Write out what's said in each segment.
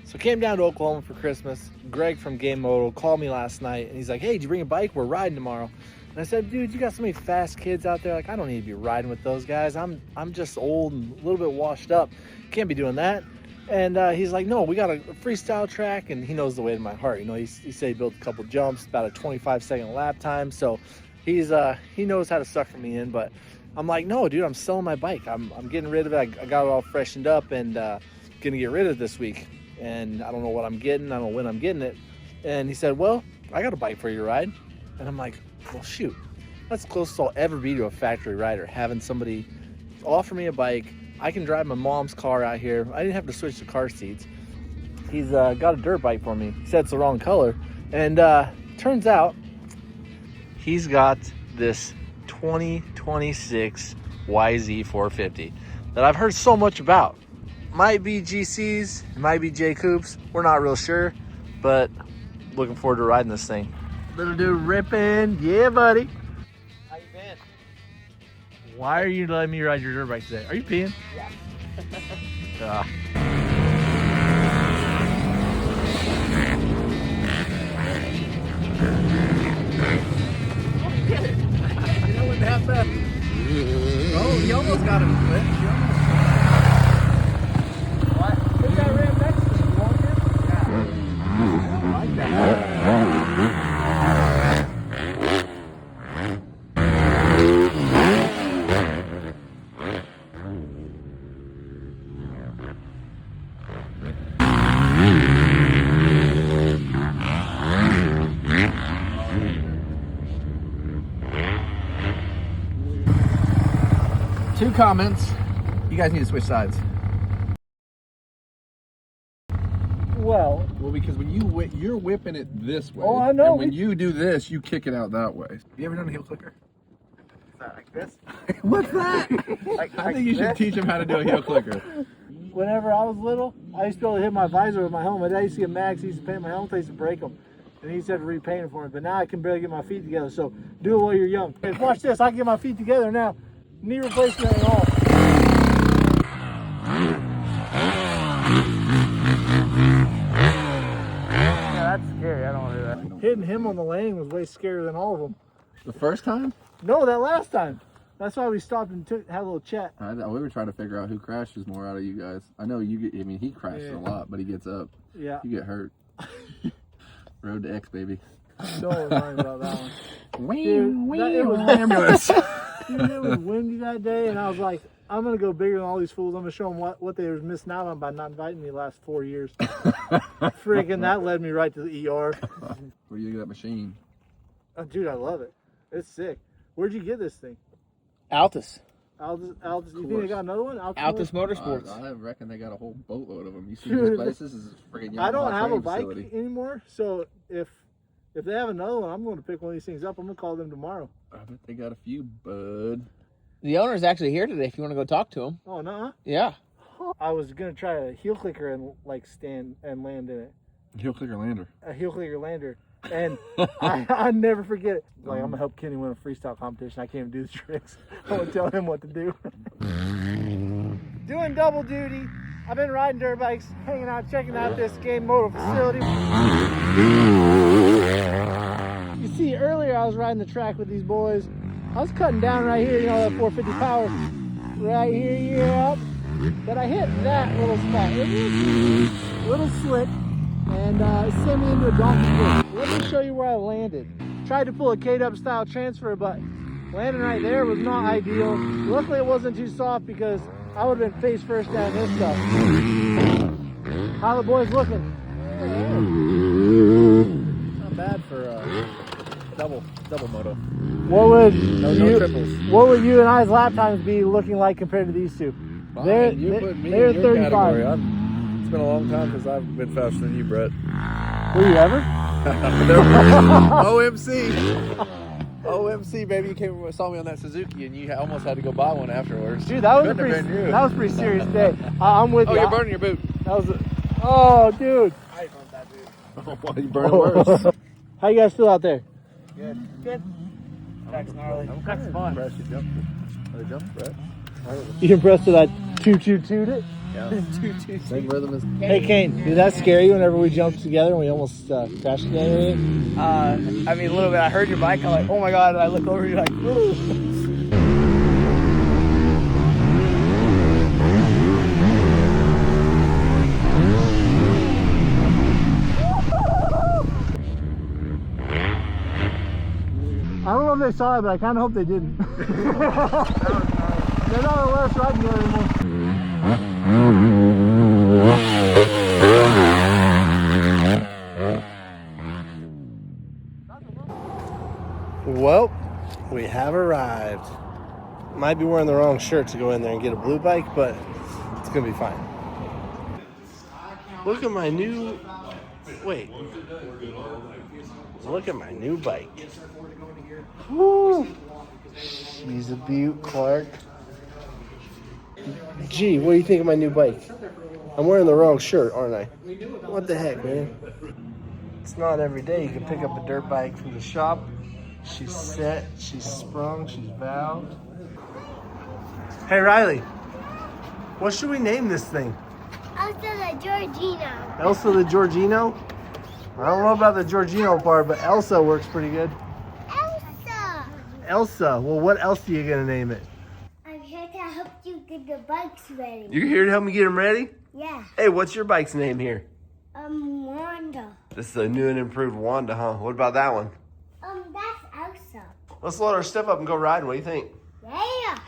So came down to Oklahoma for Christmas. Greg from GAME Moto called me last night, and he's like, hey, did you bring a bike? We're riding tomorrow. And I said, dude, you got so many fast kids out there. Like, I don't need to be riding with those guys. I'm just old and a little bit washed up. Can't be doing that. And he's like, no, we got a freestyle track, and he knows the way to my heart. You know, he said he built a couple jumps, about a 25-second lap time. So he knows how to sucker me in. But I'm like, no, dude, I'm selling my bike. I'm getting rid of it. I got it all freshened up and gonna get rid of it this week. And I don't know what I'm getting. I don't know when I'm getting it. And he said, well, I got a bike for you to ride. And I'm like, well, shoot, that's the closest I'll ever be to a factory rider, having somebody offer me a bike. I can drive my mom's car out here. I didn't have to switch the car seats. He's got a dirt bike for me. He said it's the wrong color. And turns out he's got this 2026 YZ450 that I've heard so much about. Might be GCs, it might be J Coupes. We're not real sure, but looking forward to riding this thing. Little dude ripping, yeah, buddy. How you been? Why are you letting me ride your dirt bike today? Are you peeing? Yeah. Get it. You know what happened? Oh, he almost got him split. Put that rim next to you, won't you? Yeah. I like that. Two comments. You guys need to switch sides. Well, because when you're whipping it this way. Oh, I know. And when you do this, you kick it out that way. You ever done a heel clicker? Is that like this? What's that? I think you should teach him how to do a heel clicker. Whenever I was little, I used to be able to hit my visor with my helmet. I used to get Max, he used to paint my helmet, I used to break them. And he used to have to repaint it for me. But now I can barely get my feet together, so do it while you're young. Hey, watch this, I can get my feet together now. Knee replacement and all. Yeah, that's scary, I don't want to do that. Hitting him on the lane was way scarier than all of them. The first time? No, that last time. That's why we stopped and had a little chat. I know, we were trying to figure out who crashes more out of you guys. I know you get, I mean, he crashes a lot, but he gets up. Yeah. You get hurt. Road to X, baby. Don't remind me about that one. It was ambulance. Dude, it was windy that day, and I was like, I'm going to go bigger than all these fools. I'm going to show them what they were missing out on by not inviting me the last 4 years. Freaking, that led me right to the ER. Where do you get that machine? Oh, dude, I love it. It's sick. Where'd you get this thing? Altus. Altus. You think they got another one? Altus Motorsports. I reckon they got a whole boatload of them. You see these places? This is freaking Yamaha. I don't have a bike facility anymore, so if they have another one, I'm going to pick one of these things up. I'm going to call them tomorrow. I bet they got a few, bud. The owner's actually here today if you want to go talk to him. Oh, no? Yeah. I was going to try a heel clicker and like stand and land in it. Heel clicker lander. A heel clicker lander. And I never forget it. Like, I'm going to help Kenny win a freestyle competition. I can't even do the tricks. I want to tell him what to do. Doing double duty. I've been riding dirt bikes, hanging out, checking out this GAME Moto facility. You see, earlier I was riding the track with these boys. I was cutting down right here, you know, that 450 power. Right here, yeah. But I hit that little spot. It was a little slick. And it sent me into a donkey grip. Let me show you where I landed. Tried to pull a K-Dub style transfer, but landing right there was not ideal. Luckily it wasn't too soft because I would have been face first down this stuff. How the boys looking? Not bad for double moto. What would no triples. What would you and I's lap times be looking like compared to these two? They're they're 35. It's been a long time because I've been faster than you, Brett. Were you ever? OMC. OMC, baby, you came and saw me on that Suzuki, and you almost had to go buy one afterwards. Dude, that was Couldn't have been you. that was a pretty serious day. I'm with Oh, you. you're burning your boot. That was oh, dude. I ain't burnt that boot. Oh, you burning worse. How you guys feel out there? Good. That's gnarly. That's fun. Brett, you jumped. Brett. You impressed with that toot it? Yeah. Same rhythm as. Hey, Kane, did that scare you whenever we jumped together and we almost crashed together? I mean, a little bit. I heard your bike. I'm like, oh my god. And I look over, you're like, ooh. I don't know if they saw it, but I kind of hope they didn't. They're not gonna let us ride together anymore. Well, we have arrived. Might be wearing the wrong shirt to go in there and get a blue bike, but it's gonna be fine. Look at my new. Wait. Look at my new bike. Woo! She's a beaut, Clark. Gee, what do you think of my new bike? I'm wearing the wrong shirt, aren't I? What the heck, man? It's not every day you can pick up a dirt bike from the shop. She's set, she's sprung, she's valved. Hey, Riley. What should we name this thing? Elsa the Georgino. Elsa the Georgino? I don't know about the Georgino part, but Elsa works pretty good. Elsa. Elsa. Well, what else are you going to name it? I'm here to help you get the bikes ready. You're here to help me get them ready? Yeah. Hey, what's your bike's name here? Wanda. This is a new and improved Wanda, huh? What about that one? That's Elsa. Let's load our stuff up and go riding. What do you think? Yeah.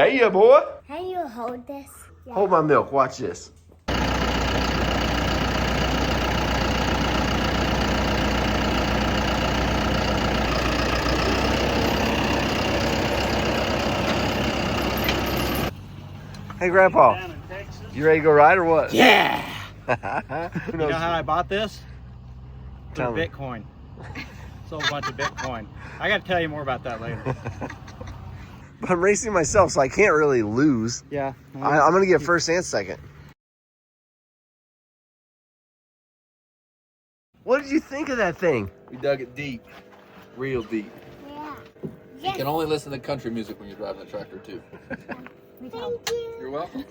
Yeah, boy. Can you hold this? Yeah. Hold my milk. Watch this. Hey, Grandpa. You ready to go ride or what? Yeah. Who You know knows? how I bought this? Tell Through me. Bitcoin. Sold a bunch of Bitcoin. I got to tell you more about that later. But I'm racing myself, so I can't really lose. Yeah. I'm going to get first and second. What did you think of that thing? We dug it deep. Real deep. Yeah. You can only listen to country music when you're driving the tractor, too. Thank you. You're welcome.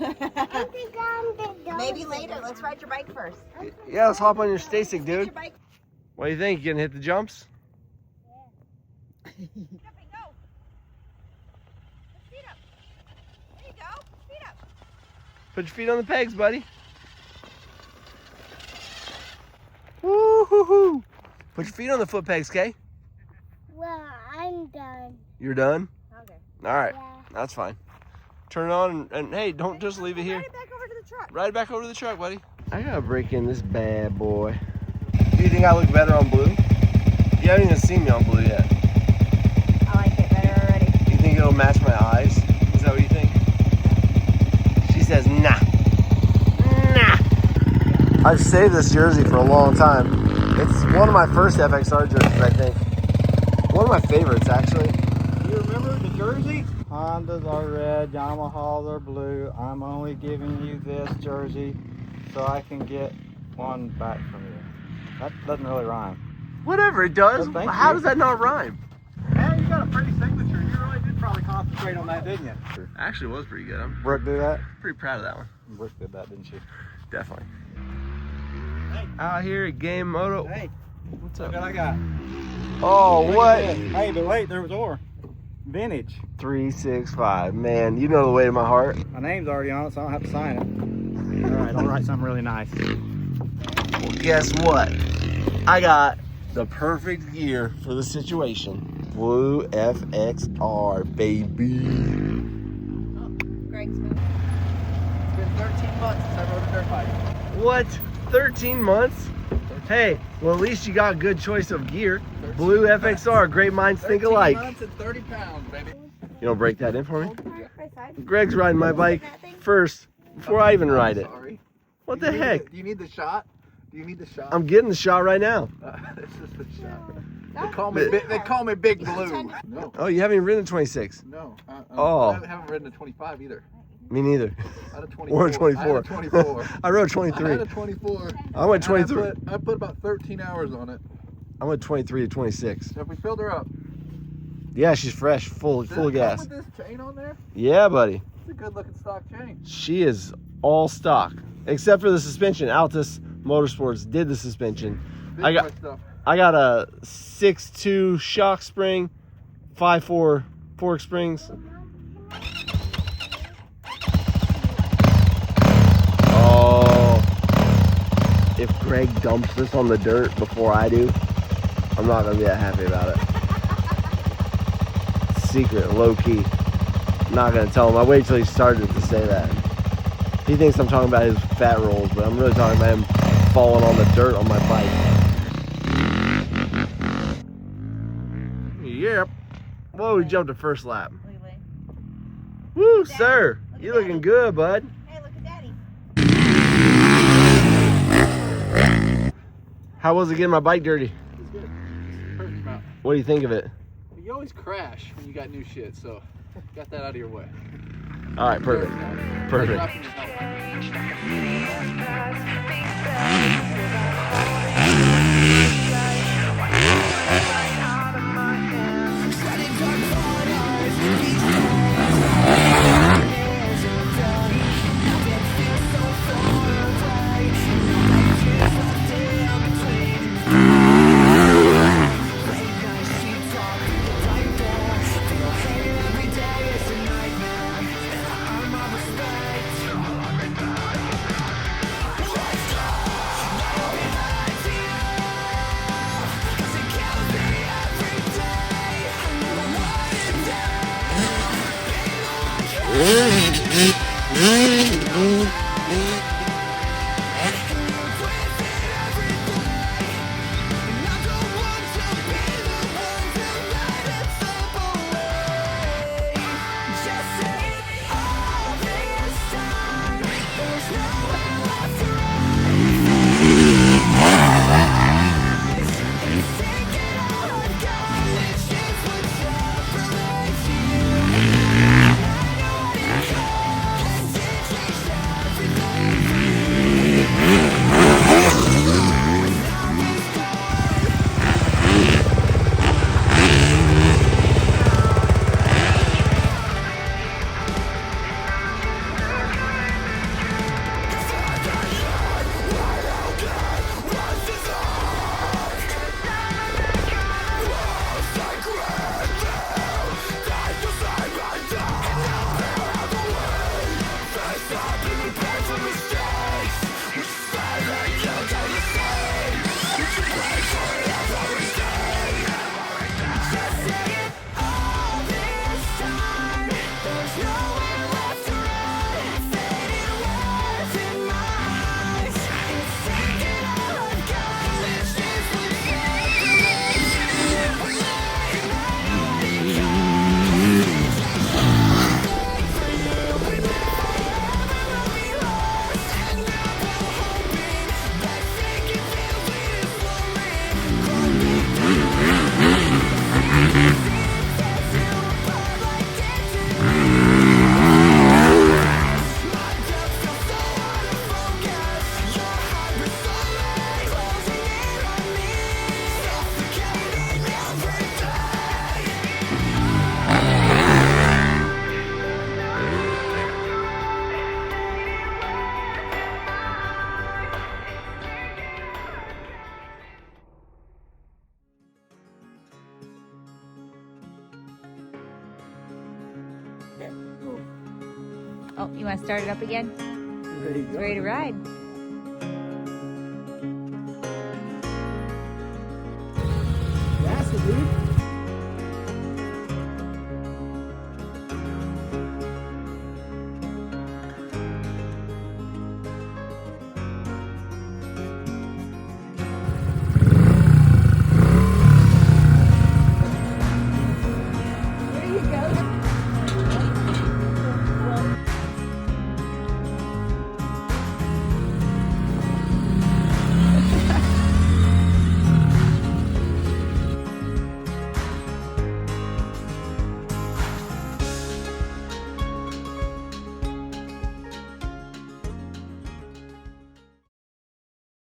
Maybe later. Let's ride your bike first. Yeah, let's hop on your stay stick, Ride dude. your bike. What do you think? You gonna hit the jumps? Get up and go. Speed up. There you go. Speed up. Put your feet on the pegs, buddy. Woo-hoo-hoo. Put your feet on the foot pegs, Kay. Well, I'm done. You're done? Okay. All right, Yeah. that's fine. Turn it on and hey, don't just leave it here. Ride it back over to the truck. Ride it back over to the truck, buddy. I gotta break in this bad boy. Do you think I look better on blue? You haven't even seen me on blue yet. I like it better already. You think it'll match my eyes? Is that what you think? She says, nah. Nah. I've saved this jersey for a long time. It's one of my first FXR jerseys, I think. One of my favorites, actually. You remember the jersey? Hondas are red, Yamahas are blue. I'm only giving you this jersey so I can get one back from you. That doesn't really rhyme. Whatever it does. Well, thank How you. does that not rhyme? Hey, you got a pretty signature. You really did probably concentrate on that, didn't you? Actually, it was pretty good. I'm Brooke did that? pretty proud of that one. Brooke did that, didn't she? Definitely. Hey. Out here at Game Moto. Hey, What's look up? what I got. Oh, what? Hey, but wait, there was more. Vintage. 365. Man, you know the way to my heart. My name's already on it, so I don't have to sign it. All right, I'll write something really nice. Well, guess what? I got the perfect gear for the situation. Blue FXR, baby. Greg's moving. It's been 13 months since I rode a dirt bike. What? 13 months? Hey, well, at least you got a good choice of gear. Blue FXR, great minds think 13 alike. months and 30 pounds, baby. You don't break that in for me? Side by side. Greg's riding my bike first before I even ride it. Sorry. What the heck? Do you need the shot? Do you need the shot? I'm getting the shot right now. This is the shot. No. They call me Big Blue. No. Oh, you haven't even ridden a 26. No. Oh. I haven't ridden a 25 either. Me neither. I had a 24. Or a 24. I had a 24. I rode I had 23. a 24. I went 23. I put about 13 hours on it. I went 23 to 26. Have we filled her up? Yeah, she's fresh, full Does of it come gas. with this chain on there? Yeah, buddy. It's a good looking stock chain. She is all stock, except for the suspension. Altus Motorsports did the suspension. Big I got boy stuff. I got a 6.2 shock spring, 5.4 fork springs. Oh, if Greg dumps this on the dirt before I do, I'm not gonna be that happy about it. Secret, low key. Not gonna tell him. I wait till he started to say that. He thinks I'm talking about his fat rolls, but I'm really talking about him falling on the dirt on my bike. Yep. Whoa, we jumped to first lap. Woo, sir. You looking good, bud. Hey, look at Daddy. How was it getting my bike dirty? It's good. Perfect amount. What do you think of it? You always crash when you got new shit, so got that out of your way. All right, perfect. Perfect. Oh, you want to start it up again? Ready to ride.